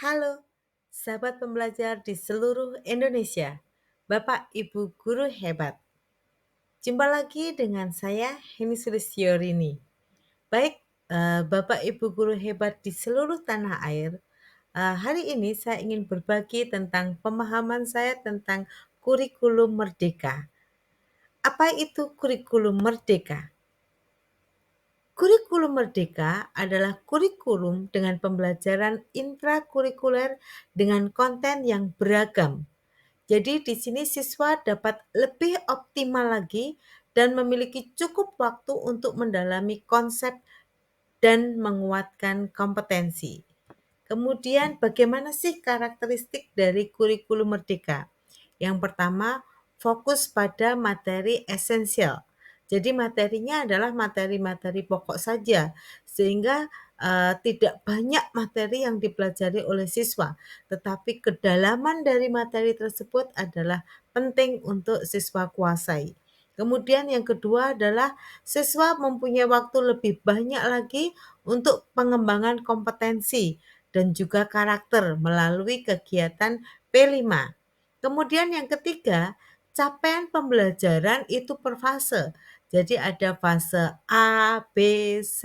Halo, sahabat pembelajar di seluruh Indonesia, Bapak Ibu guru hebat. Jumpa lagi dengan saya, Heni Sulistyorini. Baik, Bapak Ibu guru hebat di seluruh tanah air, hari ini saya ingin berbagi tentang pemahaman saya tentang kurikulum merdeka. Apa itu kurikulum merdeka? Kurikulum merdeka adalah kurikulum dengan pembelajaran intrakurikuler dengan konten yang beragam. Jadi di sini siswa dapat lebih optimal lagi dan memiliki cukup waktu untuk mendalami konsep dan menguatkan kompetensi. Kemudian bagaimana sih karakteristik dari kurikulum merdeka? Yang pertama, fokus pada materi esensial. Jadi materinya adalah materi-materi pokok saja, sehingga tidak banyak materi yang dipelajari oleh siswa, tetapi kedalaman dari materi tersebut adalah penting untuk siswa kuasai. Kemudian yang kedua adalah siswa mempunyai waktu lebih banyak lagi untuk pengembangan kompetensi dan juga karakter melalui kegiatan P5. Kemudian yang ketiga, capaian pembelajaran itu per fase. Jadi ada fase A, B, C,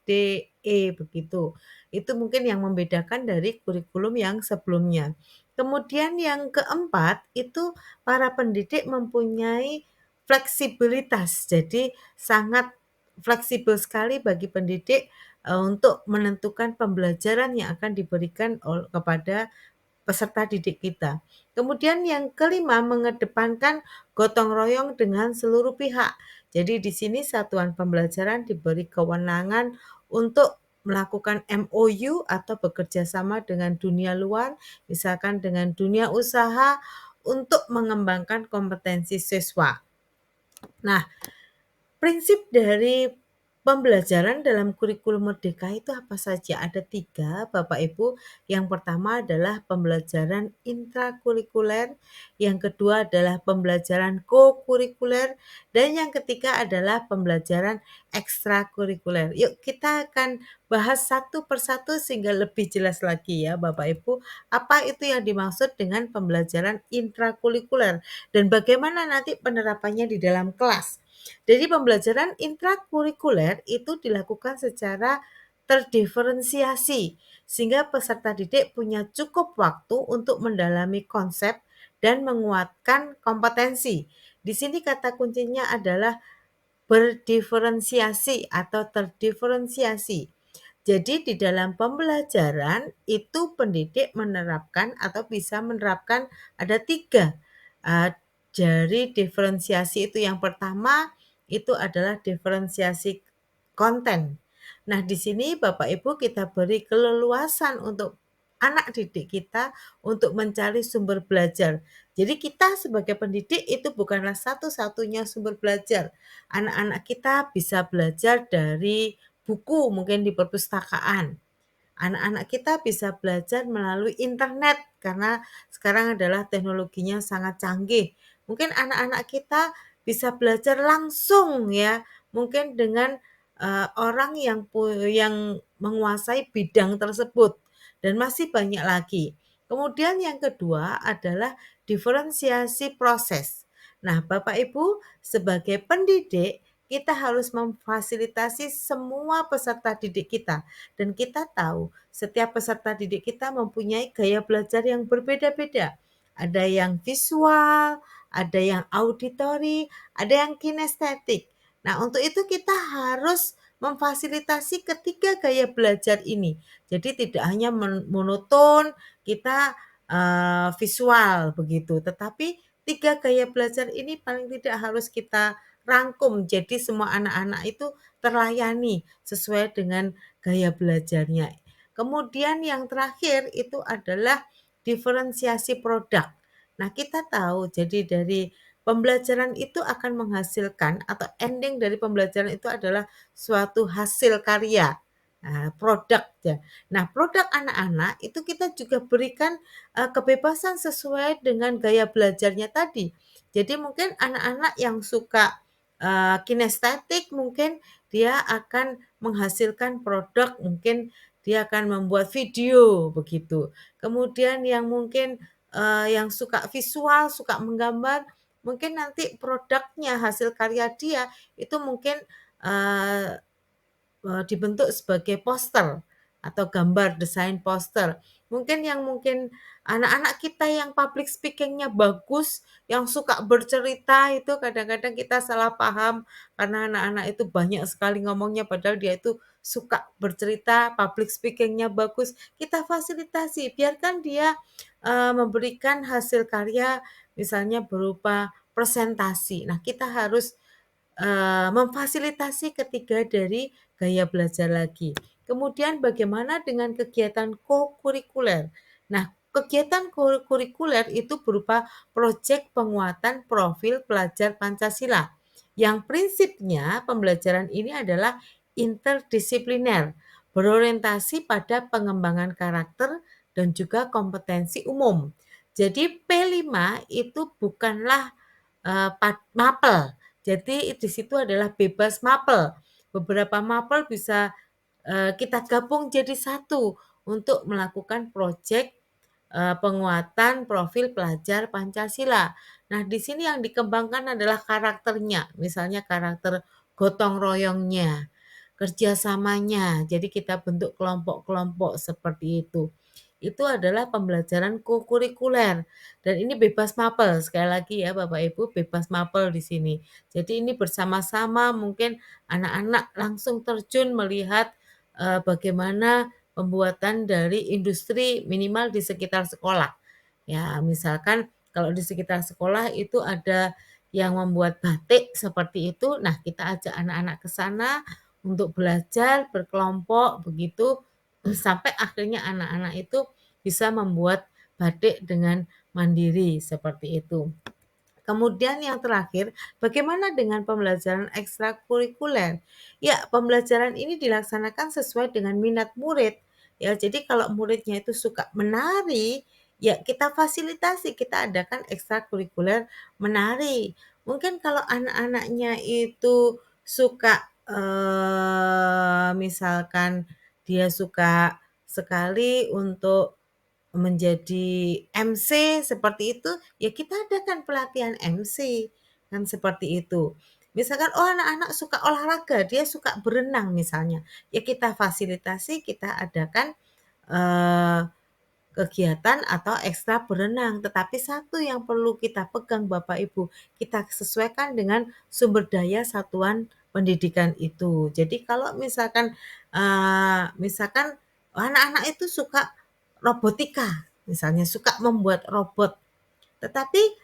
D, E begitu. Itu mungkin yang membedakan dari kurikulum yang sebelumnya. Kemudian yang keempat itu para pendidik mempunyai fleksibilitas. Jadi sangat fleksibel sekali bagi pendidik untuk menentukan pembelajaran yang akan diberikan kepada peserta didik kita. Kemudian yang kelima, mengedepankan gotong royong dengan seluruh pihak. Jadi di sini satuan pembelajaran diberi kewenangan untuk melakukan MOU atau bekerja sama dengan dunia luar, misalkan dengan dunia usaha untuk mengembangkan kompetensi siswa. Nah, prinsip dari pembelajaran dalam kurikulum merdeka itu apa saja? Ada 3, Bapak Ibu. Yang pertama adalah pembelajaran intrakurikuler, yang kedua adalah pembelajaran kokurikuler, dan yang ketiga adalah pembelajaran ekstrakurikuler. Yuk kita akan bahas satu persatu sehingga lebih jelas lagi ya Bapak Ibu, apa itu yang dimaksud dengan pembelajaran intrakurikuler dan bagaimana nanti penerapannya di dalam kelas. Jadi pembelajaran intrakurikuler itu dilakukan secara terdiferensiasi sehingga peserta didik punya cukup waktu untuk mendalami konsep dan menguatkan kompetensi. Di sini kata kuncinya adalah berdiferensiasi atau terdiferensiasi. Jadi di dalam pembelajaran itu pendidik menerapkan atau bisa menerapkan ada 3 dari diferensiasi itu. Yang pertama itu adalah diferensiasi konten. Nah, di sini Bapak Ibu kita beri keleluasan untuk anak didik kita untuk mencari sumber belajar. Jadi kita sebagai pendidik itu bukanlah satu-satunya sumber belajar. Anak-anak kita bisa belajar dari buku mungkin di perpustakaan. Anak-anak kita bisa belajar melalui internet karena sekarang adalah teknologinya sangat canggih. Mungkin anak-anak kita bisa belajar langsung ya, mungkin dengan orang yang menguasai bidang tersebut dan masih banyak lagi. Kemudian yang kedua adalah diferensiasi proses. Nah, Bapak Ibu sebagai pendidik kita harus memfasilitasi semua peserta didik kita dan kita tahu setiap peserta didik kita mempunyai gaya belajar yang berbeda-beda. Ada yang visual, ada yang auditori, ada yang kinestetik. Nah, untuk itu kita harus memfasilitasi ketiga gaya belajar ini. Jadi tidak hanya monoton kita visual begitu, tetapi 3 gaya belajar ini paling tidak harus kita rangkum. Jadi semua anak-anak itu terlayani sesuai dengan gaya belajarnya. Kemudian yang terakhir itu adalah diferensiasi produk. Nah, kita tahu jadi dari pembelajaran itu akan menghasilkan atau ending dari pembelajaran itu adalah suatu hasil karya. Produk ya. Nah, produk anak-anak itu kita juga berikan kebebasan sesuai dengan gaya belajarnya tadi. Jadi mungkin anak-anak yang suka kinestetik mungkin dia akan menghasilkan produk mungkin dia akan membuat video begitu. Kemudian yang mungkin, yang suka visual, suka menggambar, mungkin nanti produknya, hasil karya dia itu mungkin, eee dibentuk sebagai poster atau gambar desain poster. Mungkin yang mungkin anak-anak kita yang public speaking-nya bagus, yang suka bercerita itu kadang-kadang kita salah paham karena anak-anak itu banyak sekali ngomongnya padahal dia itu suka bercerita, public speaking-nya bagus, kita fasilitasi, biarkan dia, memberikan hasil karya misalnya berupa presentasi. Nah, kita harus memfasilitasi ketiga dari gaya belajar lagi. Kemudian bagaimana dengan kegiatan kokurikuler? Nah, kegiatan kokurikuler itu berupa proyek penguatan profil pelajar Pancasila. Yang prinsipnya pembelajaran ini adalah interdisipliner, berorientasi pada pengembangan karakter dan juga kompetensi umum. Jadi P5 itu bukanlah mapel. Jadi di situ adalah bebas mapel. Beberapa mapel bisa kita gabung jadi satu untuk melakukan proyek penguatan profil pelajar Pancasila. Nah, di sini yang dikembangkan adalah karakternya, misalnya karakter gotong royongnya, kerjasamanya. Jadi kita bentuk kelompok-kelompok seperti itu. Itu adalah pembelajaran kokurikuler dan ini bebas mapel. Sekali lagi ya Bapak Ibu, bebas mapel di sini. Jadi ini bersama-sama mungkin anak-anak langsung terjun melihat bagaimana pembuatan dari industri minimal di sekitar sekolah. Ya, misalkan kalau di sekitar sekolah itu ada yang membuat batik seperti itu, nah kita ajak anak-anak ke sana untuk belajar berkelompok begitu sampai akhirnya anak-anak itu bisa membuat batik dengan mandiri seperti itu. Kemudian yang terakhir, bagaimana dengan pembelajaran ekstrakurikuler? Ya, pembelajaran ini dilaksanakan sesuai dengan minat murid. Ya, jadi kalau muridnya itu suka menari, ya kita fasilitasi, kita adakan ekstrakurikuler menari. Mungkin kalau anak-anaknya itu suka misalkan dia suka sekali untuk menjadi MC seperti itu, ya kita adakan pelatihan MC, kan seperti itu. Misalkan, oh anak-anak suka olahraga, dia suka berenang misalnya, ya kita fasilitasi, kita adakan eee, kegiatan atau ekstra berenang. Tetapi satu yang perlu kita pegang Bapak Ibu, kita sesuaikan dengan sumber daya satuan pendidikan itu. Jadi kalau misalkan, misalkan anak-anak itu suka robotika, misalnya suka membuat robot, tetapi,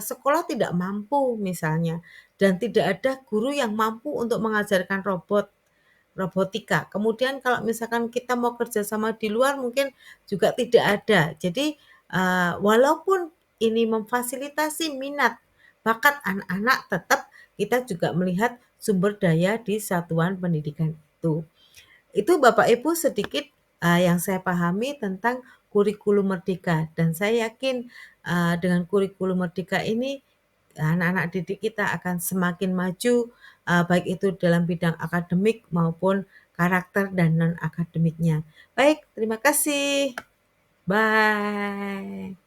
sekolah tidak mampu misalnya dan tidak ada guru yang mampu untuk mengajarkan robotika. Kemudian kalau misalkan kita mau kerja sama di luar mungkin juga tidak ada. Jadi, walaupun ini memfasilitasi minat, bakat anak-anak, tetap kita juga melihat sumber daya di satuan pendidikan itu. Itu Bapak Ibu sedikit, yang saya pahami tentang kurikulum merdeka dan saya yakin, dengan kurikulum merdeka ini anak-anak didik kita akan semakin maju, baik itu dalam bidang akademik maupun karakter dan non akademiknya. Baik, terima kasih. Bye.